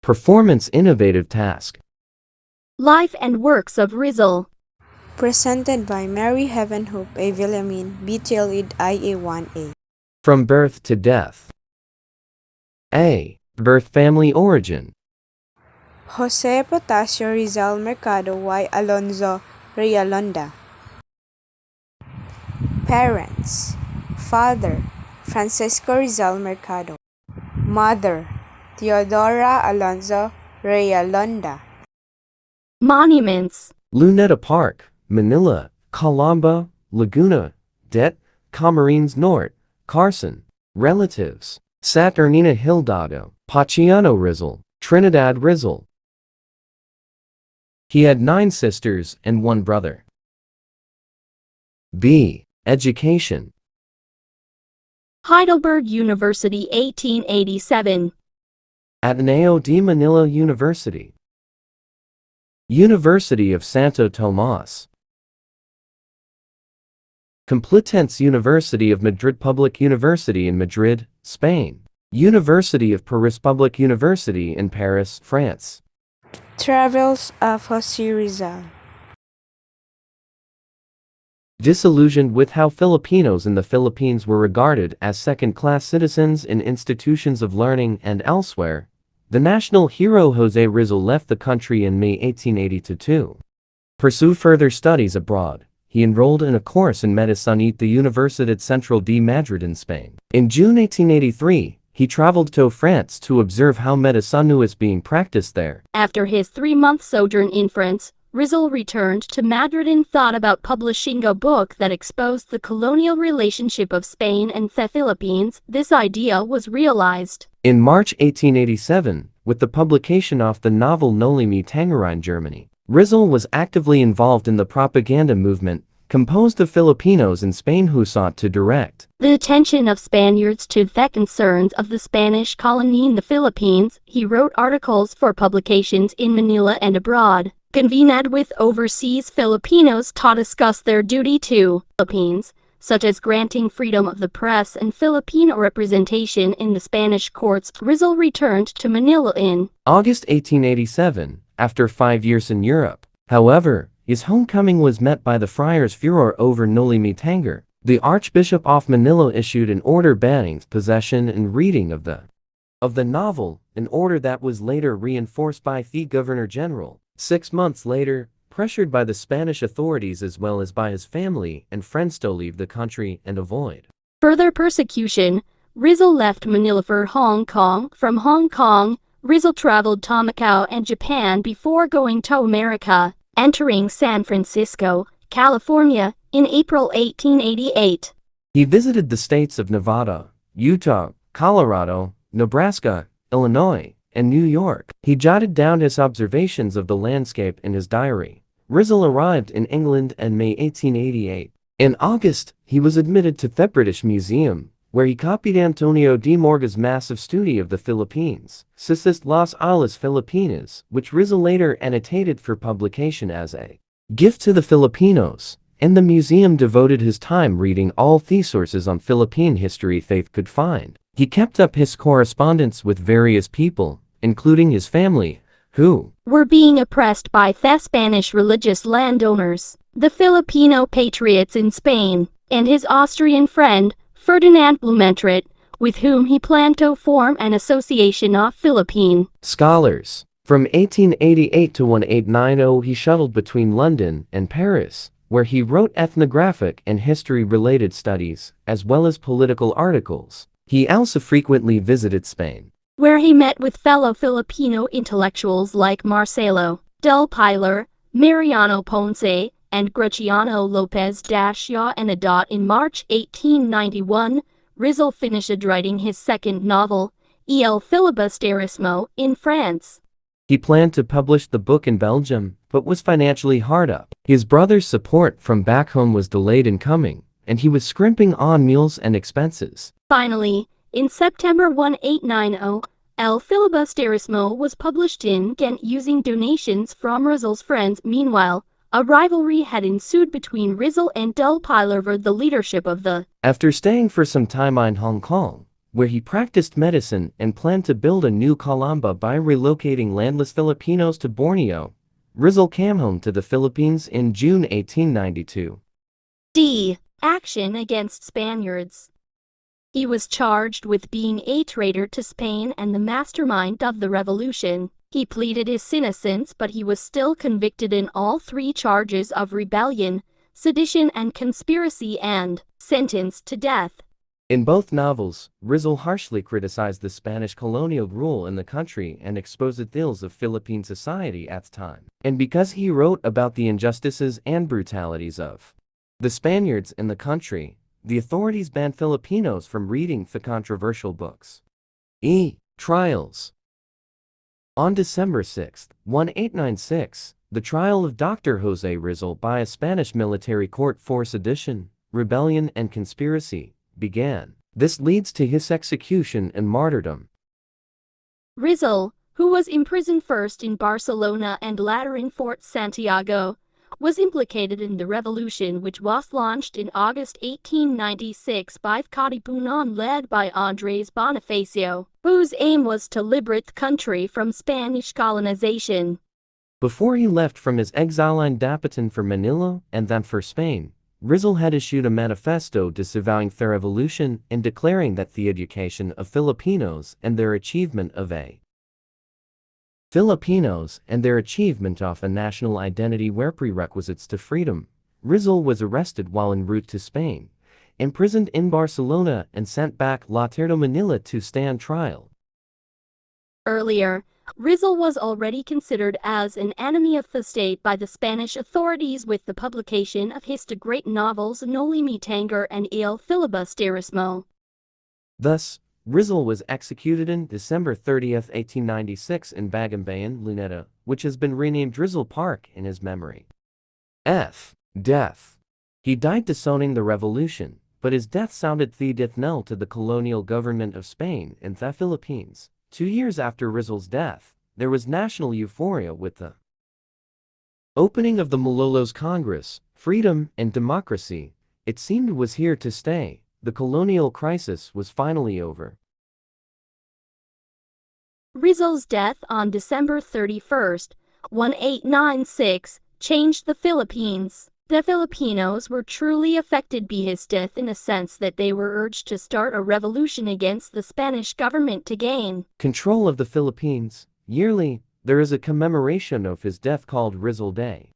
Performance innovative task. Life and works of Rizal. Presented by Mary Heaven Hope A. Villamin, BTLID IA1A. From birth to death. A. Birth family origin. Jose Potasio Rizal Mercado y Alonzo Realonda. Parents: Father: Francisco Rizal Mercado. Mother: Teodora Alonzo Realonda. Monuments: Luneta Park, Manila, Calamba, Laguna, Det, Camarines Norte, Carson. Relatives: Saturnina Hildado, Paciano Rizal, Trinidad Rizal. He had 9 sisters and 1 brother. B. Education. Heidelberg University 1887. Ateneo de Manila University. University of Santo Tomas. Complutense University of Madrid Public University in Madrid, Spain. University of Paris Public University in Paris, France. Travels of Jose Rizal. Disillusioned with how Filipinos in the Philippines were regarded as second-class citizens in institutions of learning and elsewhere, the national hero Jose Rizal left the country in May 1882 to pursue further studies abroad. He enrolled in a course in medicine at the Universidad Central de Madrid in Spain. In June 1883, he traveled to France to observe how medicine was being practiced there. After his 3-month sojourn in France, Rizal returned to Madrid and thought about publishing a book that exposed the colonial relationship of Spain and the Philippines. This idea was realized in March 1887, with the publication of the novel Noli Me Tangere, Germany. Rizal was actively involved in the propaganda movement, composed of Filipinos in Spain who sought to direct the attention of Spaniards to the concerns of the Spanish colony in the Philippines. He wrote articles for publications in Manila and abroad, convened with overseas Filipinos to discuss their duty to Philippines, such as granting freedom of the press and Filipino representation in the Spanish courts. Rizal returned to Manila in August 1887, after 5 years in Europe. However, his homecoming was met by the friars' furor over Noli Me Tangere. The Archbishop of Manila issued an order banning possession and reading of the novel, an order that was later reinforced by the Governor-General. 6 months later, pressured by the Spanish authorities as well as by his family and friends to leave the country and avoid further persecution, Rizal left Manila for Hong Kong. From Hong Kong, Rizal traveled to Macau and Japan before going to America, entering San Francisco, California, in April 1888. He visited the states of Nevada, Utah, Colorado, Nebraska, Illinois, and New York. He jotted down his observations of the landscape in his diary. Rizal arrived in England in May 1888. In August, he was admitted to the British Museum, where he copied Antonio de Morga's massive study of the Philippines, Cisas las Islas Filipinas, which Rizal later annotated for publication as a gift to the Filipinos, and the museum devoted his time reading all the sources on Philippine history they could find. He kept up his correspondence with various people, including his family, who were being oppressed by the Spanish religious landowners, the Filipino patriots in Spain, and his Austrian friend, Ferdinand Blumentritt, with whom he planned to form an association of Philippine scholars. From 1888 to 1890, he shuttled between London and Paris, where he wrote ethnographic and history-related studies, as well as political articles. He also frequently visited Spain, where he met with fellow Filipino intellectuals like Marcelo del Pilar, Mariano Ponce, and Graciano Lopez Dacia and Adot. In March 1891, Rizal finished writing his second novel, El Filibusterismo, in France. He planned to publish the book in Belgium, but was financially hard up. His brother's support from back home was delayed in coming, and he was scrimping on meals and expenses. Finally, in September 1890, El Filibusterismo was published in Ghent using donations from Rizal's friends. Meanwhile, a rivalry had ensued between Rizal and del Pilar for the leadership of the. After staying for some time in Hong Kong, where he practiced medicine and planned to build a new Calamba by relocating landless Filipinos to Borneo. Rizal came home to the Philippines in June 1892. D. Action against Spaniards. He was charged with being a traitor to Spain and the mastermind of the revolution. He pleaded his innocence, but he was still convicted in all three charges of rebellion, sedition and conspiracy, and sentenced to death. In both novels, Rizal harshly criticized the Spanish colonial rule in the country and exposed the ills of Philippine society at the time. And because he wrote about the injustices and brutalities of the Spaniards in the country, the authorities banned Filipinos from reading the controversial books. Trials. On December 6, 1896, the trial of Dr. José Rizal by a Spanish military court for sedition, rebellion and conspiracy began. This leads to his execution and martyrdom. Rizal, who was imprisoned first in Barcelona and later in Fort Santiago, was implicated in the revolution which was launched in August 1896 by Katipunan led by Andrés Bonifacio, whose aim was to liberate the country from Spanish colonization. Before he left from his exile in Dapitan for Manila and then for Spain, Rizal had issued a manifesto disavowing the revolution and declaring that the education of Filipinos and their achievement of a national identity were prerequisites to freedom. Rizal was arrested while en route to Spain, imprisoned in Barcelona and sent back later to Manila to stand trial. Earlier, Rizal was already considered as an enemy of the state by the Spanish authorities with the publication of his two great novels Noli Me Tangere and Il Filibusterismo. Thus, Rizal was executed on December 30, 1896 in Bagumbayan, Luneta, which has been renamed Rizal Park in his memory. Death. He died disowning the revolution, but his death sounded the death knell to the colonial government of Spain in the Philippines. 2 years after Rizal's death, there was national euphoria with the opening of the Malolos Congress. Freedom and democracy, it seemed, was here to stay. The colonial crisis was finally over. Rizal's death on December 31, 1896, changed the Philippines. The Filipinos were truly affected by his death in a sense that they were urged to start a revolution against the Spanish government to gain control of the Philippines. Yearly, there is a commemoration of his death called Rizal Day.